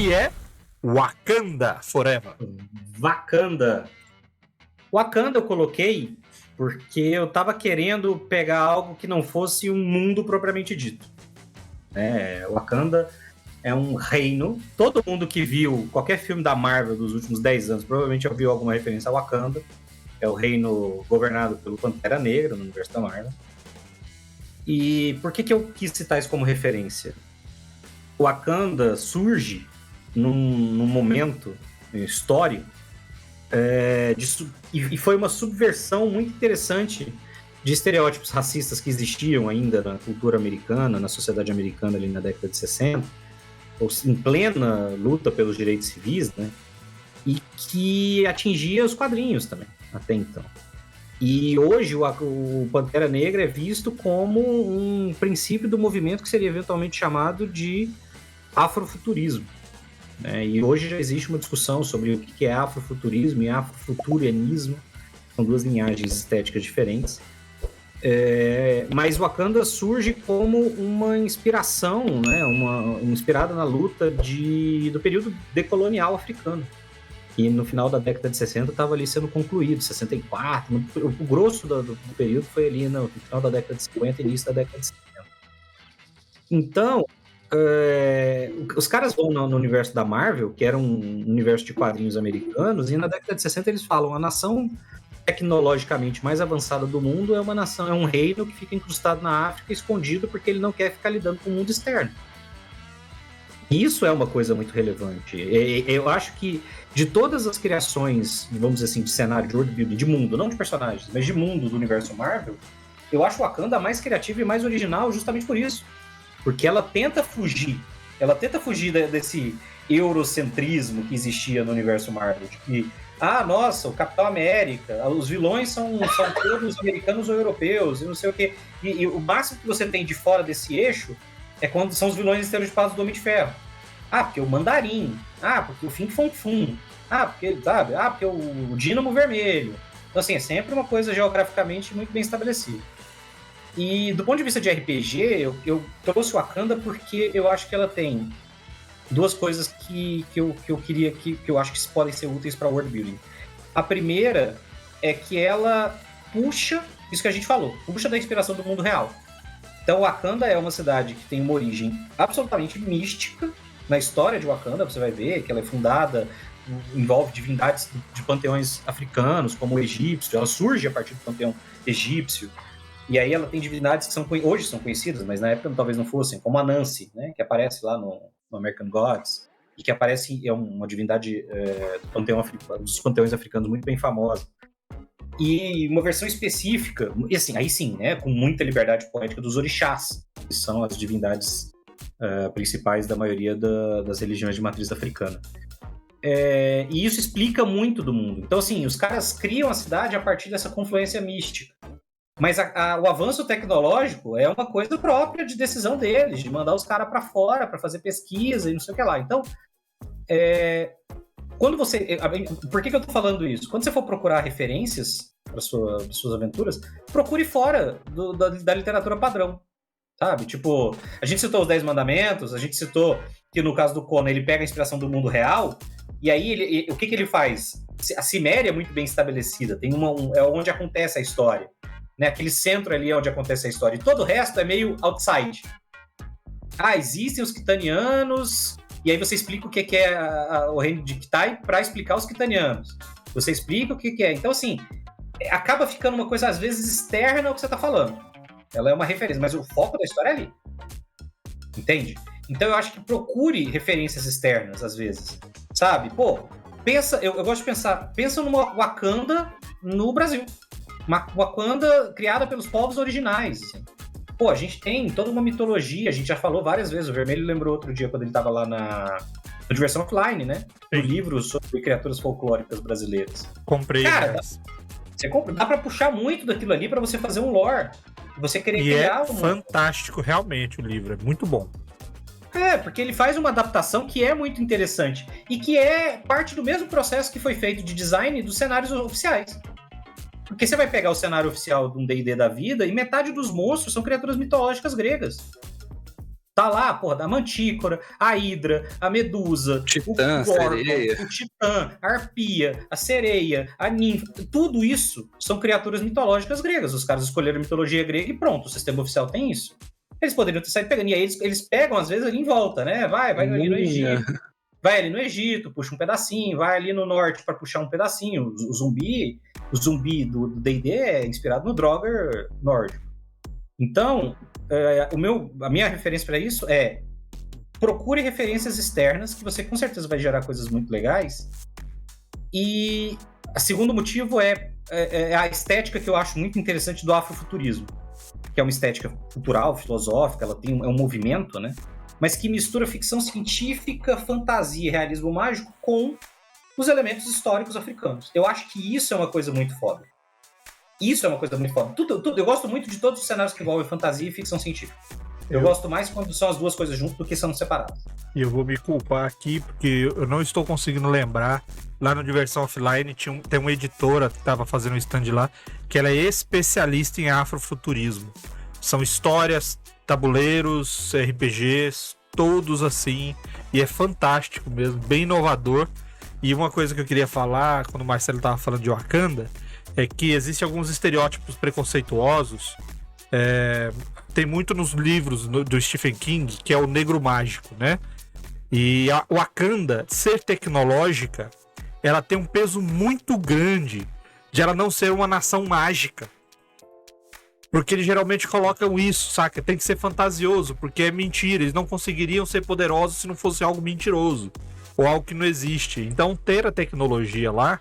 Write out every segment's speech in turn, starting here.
que é Wakanda Forever? Wakanda eu coloquei porque eu tava querendo pegar algo que não fosse um mundo propriamente dito. Wakanda é um reino. Todo mundo que viu qualquer filme da Marvel dos últimos 10 anos provavelmente já viu alguma referência a Wakanda. É o reino governado pelo Pantera Negra no universo da Marvel. E por que eu quis citar isso como referência? O Wakanda surge num momento histórico e foi uma subversão muito interessante de estereótipos racistas que existiam ainda na cultura americana, na sociedade americana ali na década de 60, em plena luta pelos direitos civis, né? E que atingia os quadrinhos também, até então. E hoje o Pantera Negra é visto como um princípio do movimento que seria eventualmente chamado de afrofuturismo. E hoje já existe uma discussão sobre o que é afrofuturismo e afrofuturianismo. São duas linhagens estéticas diferentes. Mas Wakanda surge como uma inspiração, inspirada na luta do período decolonial africano. E no final da década de 60 estava ali sendo concluído, 64. O grosso do período foi ali no final da década de 50 e início da década de 70. Então, os caras vão no universo da Marvel, que era um universo de quadrinhos americanos, e na década de 60 eles falam: a nação tecnologicamente mais avançada do mundo é um reino que fica incrustado na África, escondido, porque ele não quer ficar lidando com o mundo externo. Isso é uma coisa muito relevante. Eu acho que de todas as criações, vamos dizer assim, de cenário, de world building, de mundo, não de personagens, mas de mundo do universo Marvel, eu acho Wakanda mais criativa e mais original justamente por isso. Porque ela tenta fugir desse eurocentrismo que existia no universo Marvel, de que, nossa, o Capitão América, os vilões são todos americanos ou europeus, e não sei o quê. E o máximo que você tem de fora desse eixo é quando são os vilões estereotipados do Homem de Ferro. Porque o Mandarim. Porque o Fin Fong Fum. Porque o Dínamo Vermelho. Então, assim, é sempre uma coisa geograficamente muito bem estabelecida. E do ponto de vista de RPG, eu trouxe o Wakanda porque eu acho que ela tem duas coisas que eu queria que eu acho que podem ser úteis para world building. A primeira é que ela puxa, isso que a gente falou, puxa da inspiração do mundo real. Então, Wakanda é uma cidade que tem uma origem absolutamente mística na história de Wakanda. Você vai ver que ela é fundada, envolve divindades de panteões africanos, como o egípcio. Ela surge a partir do panteão egípcio. E aí ela tem divindades que hoje são conhecidas, mas na época talvez não fossem, como a Nancy, né, que aparece lá no American Gods, e que aparece, é uma divindade dos panteões africanos muito bem famosa. E uma versão específica, e assim, aí sim, né, com muita liberdade poética, dos orixás, que são as divindades principais da maioria das religiões de matriz africana. E isso explica muito do mundo. Então, assim, os caras criam a cidade a partir dessa confluência mística. Mas o avanço tecnológico é uma coisa própria de decisão deles, de mandar os caras para fora para fazer pesquisa e não sei o que lá. Então, quando você... Por que eu tô falando isso? Quando você for procurar referências para suas aventuras, procure fora da literatura padrão, sabe? Tipo, a gente citou os 10 Mandamentos, a gente citou que no caso do Conan ele pega a inspiração do mundo real, e aí o que ele faz? A Ciméria é muito bem estabelecida, tem é onde acontece a história. Né, aquele centro ali onde acontece a história. E todo o resto é meio outside. Existem os Kitanianos, e aí você explica o que é o reino de Kitai para explicar os Kitanianos. Você explica o que é. Então, assim, acaba ficando uma coisa, às vezes, externa ao que você está falando. Ela é uma referência, mas o foco da história é ali. Entende? Então, eu acho que procure referências externas, às vezes. Sabe? Eu gosto de pensa numa Wakanda no Brasil. Uma Wakanda criada pelos povos originais. Assim. A gente tem toda uma mitologia, a gente já falou várias vezes, o Vermelho lembrou outro dia quando ele estava lá no Diversão Offline, né? No livro sobre criaturas folclóricas brasileiras. Comprei. Cara, dá pra puxar muito daquilo ali pra você fazer um lore. Você querer criar fantástico, realmente, o livro, é muito bom. Porque ele faz uma adaptação que é muito interessante e que é parte do mesmo processo que foi feito de design dos cenários oficiais. Porque você vai pegar o cenário oficial de um D&D da vida e metade dos monstros são criaturas mitológicas gregas. Tá lá, porra, a mantícora, a hidra, a medusa, Titã, o Gorgon, sereia. o titã, a arpia, a sereia, a ninfa, tudo isso são criaturas mitológicas gregas. Os caras escolheram a mitologia grega e pronto, o sistema oficial tem isso. Eles poderiam ter saído pegando, e aí eles pegam, às vezes, ali em volta, né? Vai ali no Egito, vai ali no Egito, puxa um pedacinho, vai ali no norte para puxar um pedacinho. O zumbi do D&D é inspirado no Draugr nórdico. Então, a minha referência para isso é procure referências externas, que você com certeza vai gerar coisas muito legais. E o segundo motivo é a estética que eu acho muito interessante do afrofuturismo, que é uma estética cultural, filosófica, ela tem um movimento, né? Mas que mistura ficção científica, fantasia e realismo mágico com os elementos históricos africanos. Eu acho que isso é uma coisa muito foda. Isso é uma coisa muito foda. Eu gosto muito de todos os cenários que envolvem fantasia e ficção científica. Eu gosto mais quando são as duas coisas juntas do que são separadas. E eu vou me culpar aqui, porque eu não estou conseguindo lembrar. Lá no Diversão Offline tem uma editora que estava fazendo um stand lá, que ela é especialista em afrofuturismo. São histórias, tabuleiros, RPGs, todos assim. E é fantástico mesmo, bem inovador. E uma coisa que eu queria falar, quando o Marcelo estava falando de Wakanda, é que existem alguns estereótipos preconceituosos. Tem muito nos livros do Stephen King, que é o negro mágico, né? E a Wakanda, ser tecnológica, ela tem um peso muito grande de ela não ser uma nação mágica. Porque eles geralmente colocam isso, saca? Tem que ser fantasioso, porque é mentira. Eles não conseguiriam ser poderosos se não fosse algo mentiroso. Ou algo que não existe. Então, ter a tecnologia lá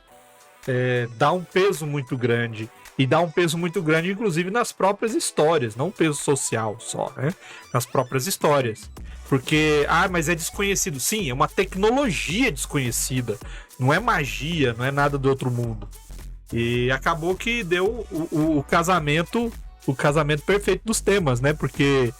dá um peso muito grande. E dá um peso muito grande, inclusive, nas próprias histórias. Não um peso social só, né? Nas próprias histórias. Porque, mas é desconhecido. Sim, é uma tecnologia desconhecida. Não é magia, não é nada do outro mundo. E acabou que deu o casamento perfeito dos temas, né? Porque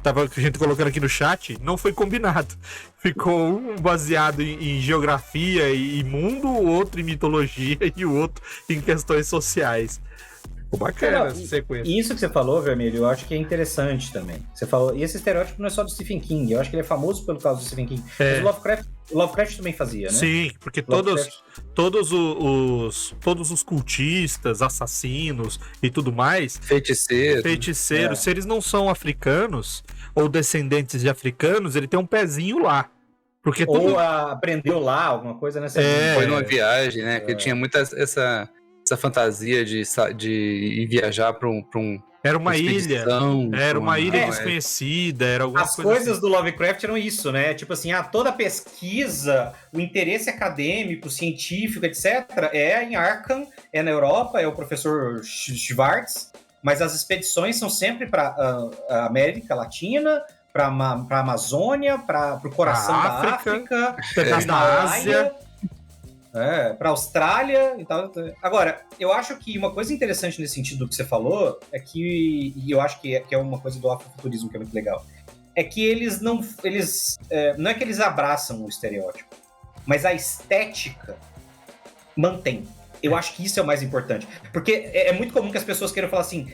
tava a gente colocando aqui no chat, não foi combinado. Ficou um baseado em geografia e mundo, o outro em mitologia e o outro em questões sociais. Ficou bacana essa sequência. Isso que você falou, Vermelho, eu acho que é interessante também. Você falou, e esse estereótipo não é só do Stephen King, eu acho que ele é famoso pelo caso do Stephen King. Mas o Lovecraft também fazia, né? Sim, porque todos os cultistas, assassinos e tudo mais, feiticeiros, se eles não são africanos ou descendentes de africanos, ele tem um pezinho lá. Porque aprendeu lá alguma coisa, né? Foi numa viagem, né? Que tinha muita essa fantasia de ir viajar para um era uma ilha. Era uma ilha desconhecida, era alguma coisa. As coisas assim. do Lovecraft eram isso, né? Tipo assim, toda pesquisa, o interesse acadêmico, científico, etc., é em Arkham, é na Europa, é o professor Schwartz, mas as expedições são sempre para a América Latina, para a Amazônia, para o coração da África, na Ásia. Para a Austrália e tal. Agora, eu acho que uma coisa interessante nesse sentido do que você falou é que, e eu acho que é uma coisa do afrofuturismo que é muito legal, é que eles não é que eles abraçam o estereótipo, mas a estética mantém. Eu acho que isso é o mais importante. Porque é muito comum que as pessoas queiram falar assim,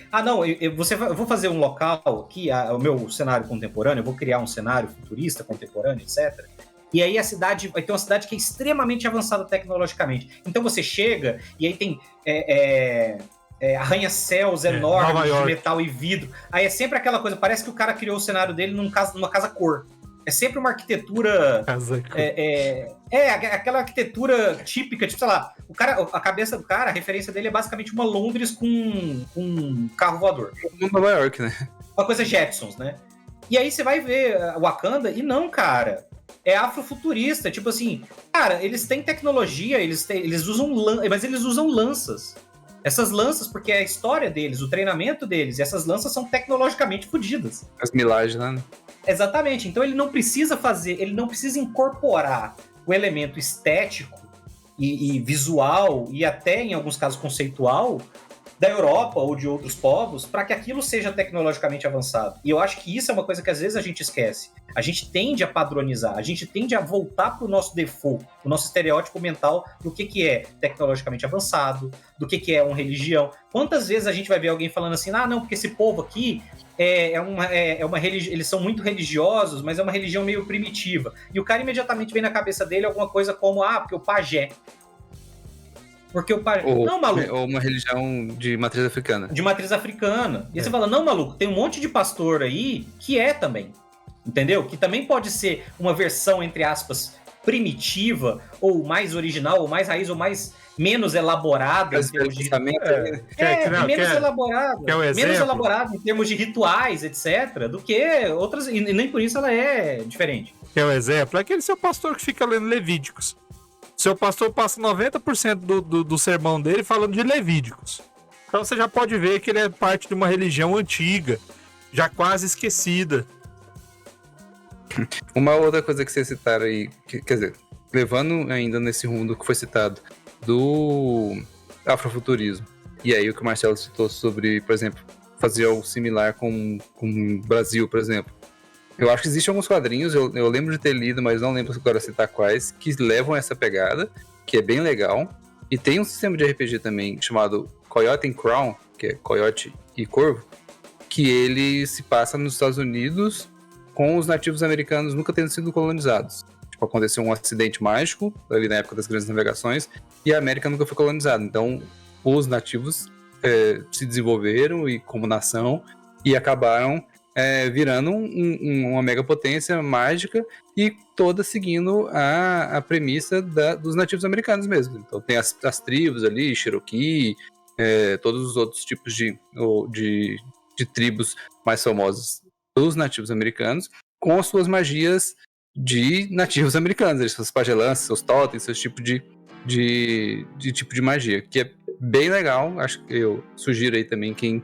eu vou fazer um local aqui, o meu cenário contemporâneo, eu vou criar um cenário futurista, contemporâneo, etc., e aí a cidade vai ter uma cidade que é extremamente avançada tecnologicamente. Então você chega e aí tem arranha-céus enormes de metal e vidro. Aí é sempre aquela coisa, parece que o cara criou o cenário dele numa casa cor. É sempre uma arquitetura... aquela arquitetura típica, tipo, sei lá, a cabeça do cara, a referência dele é basicamente uma Londres com um carro voador. Nova York, né? Uma coisa Jetsons, né? E aí você vai ver Wakanda e não, cara... É afrofuturista, tipo assim, cara, eles têm tecnologia, eles usam mas eles usam lanças. Essas lanças, porque é a história deles, o treinamento deles, e essas lanças são tecnologicamente fodidas. As milagres, né? Exatamente, então ele não precisa incorporar o elemento estético e visual, e até em alguns casos conceitual, da Europa ou de outros povos para que aquilo seja tecnologicamente avançado. E eu acho que isso é uma coisa que às vezes a gente esquece. A gente tende a padronizar, a gente tende a voltar para o nosso default, o nosso estereótipo mental do que é tecnologicamente avançado, do que é uma religião. Quantas vezes a gente vai ver alguém falando assim, não, porque esse povo aqui é uma religião, eles são muito religiosos, mas é uma religião meio primitiva. E o cara imediatamente vem na cabeça dele alguma coisa como, porque o pajé. Porque o pajé... Não, maluco. Ou uma religião de matriz africana. De matriz africana. E aí você fala, não, maluco, tem um monte de pastor aí que é também. Entendeu? Que também pode ser uma versão, entre aspas, primitiva, ou mais original, ou mais raiz, ou menos elaborada em termos de... menos elaborada. Menos elaborada em termos de rituais, etc., do que outras... E nem por isso ela é diferente. Quer um exemplo? É aquele seu pastor que fica lendo Levíticos. Seu pastor passa 90% do sermão dele falando de Levíticos. Então você já pode ver que ele é parte de uma religião antiga, já quase esquecida. Uma outra coisa que vocês citaram aí, quer dizer, levando ainda nesse rumo do que foi citado, do afrofuturismo. E aí o que o Marcelo citou sobre, por exemplo, fazer algo similar com o Brasil, por exemplo. Eu acho que existem alguns quadrinhos, eu lembro de ter lido, mas não lembro agora citar quais, que levam essa pegada, que é bem legal. E tem um sistema de RPG também chamado Coyote and Crown, que é Coyote e Corvo, que ele se passa nos Estados Unidos com os nativos americanos nunca tendo sido colonizados. Tipo, aconteceu um acidente mágico, ali na época das grandes navegações, e a América nunca foi colonizada. Então, os nativos se desenvolveram como nação e acabaram virando uma megapotência mágica e toda seguindo a premissa dos nativos americanos mesmo. Então tem as tribos ali, Cherokee, todos os outros tipos de tribos mais famosas dos nativos americanos, com as suas magias de nativos americanos, suas pagelanças, seus totens, seus tipos de tipo de magia, que é bem legal. Acho que eu sugiro aí também quem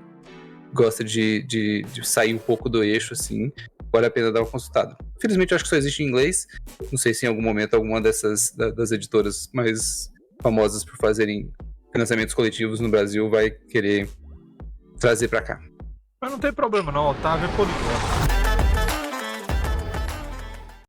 gosta de sair um pouco do eixo, assim, vale a pena dar uma consultada. Infelizmente, eu acho que só existe em inglês. Não sei se em algum momento alguma das editoras mais famosas por fazerem financiamentos coletivos no Brasil vai querer trazer pra cá. Mas não tem problema não, Otávio é poliglota.